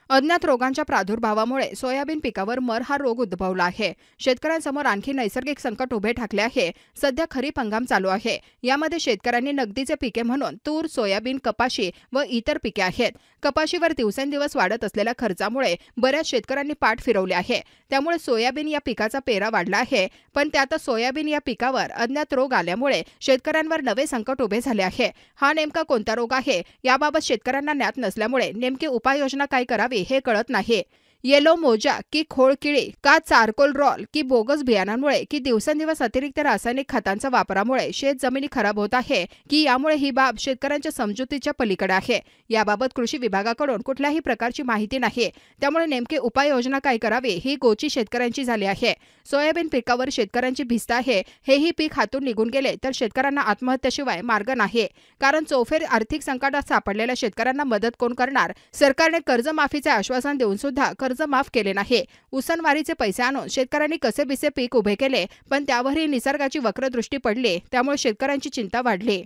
अज्ञात रोगांच्या प्रादुर्भावामुळे सोयाबीन पिकावर मर हा रोग उद्भवला आहे। शेतकऱ्यांसमोर आणखी नैसर्गिक संकट उभे ठाकले आहे। सध्या खरीप हंगाम चालू आहे। यामध्ये शेतकऱ्यांनी नगदीचे पिके म्हणून तूर, सोयाबीन, कपाशी व इतर पिके आहेत। कपाशीवर दिवसेंदिवस वाढत असलेल्या खर्चामुळे बऱ्याच शेतकऱ्यांनी पाठ फिरवली आहे। त्यामुळे सोयाबीन या पिकाचा पेरा वाढला आहे। पण त्यातच सोयाबीन या पिकावर अज्ञात रोग आल्यामुळे शेतकऱ्यांवर नवे संकट उभे झाले आहे। हा नेमका कोणता रोग आहे याबाबत शेतकऱ्यांना ज्ञात नसल्यामुळे नेमकी उपाययोजना काय करावी हे कळत नाही। येलो मोजा की खोळकिळी का चारकोल रॉल की बोगस बियाणांमुळे की दिवसेंदिवस अतिरिक्त रासायनिक खतांच्या वापरामुळे शेत जमिनी खराब होत आहे की यामुळे ही बाब शेतकऱ्यांच्या समजुतीच्या पलीकडे आहे। याबाबत कृषी विभागाकडून कुठल्याही प्रकारची माहिती नाही। त्यामुळे नेमकी उपाययोजना काय करावी ही गोची शेतकऱ्यांची झाली आहे। सोयाबीन पिकावर शेतकऱ्यांची भिस्त आहे। हेही पीक हातून निघून गेले तर शेतकऱ्यांना आत्महत्येशिवाय मार्ग नाही। कारण चौफेर आर्थिक संकटात सापडलेल्या शेतकऱ्यांना मदत कोण करणार? सरकारने कर्जमाफीचे आश्वासन देऊन सुद्धा कर्ज माफ केले नाही। उसनवारीचे पैसे आणून शेतकऱ्यांनी कसेबसे पीक उभे केले, पण त्यावरही निसर्गाची वक्रदृष्टी पडली। त्यामुळे शेतकऱ्यांची चिंता वाढली।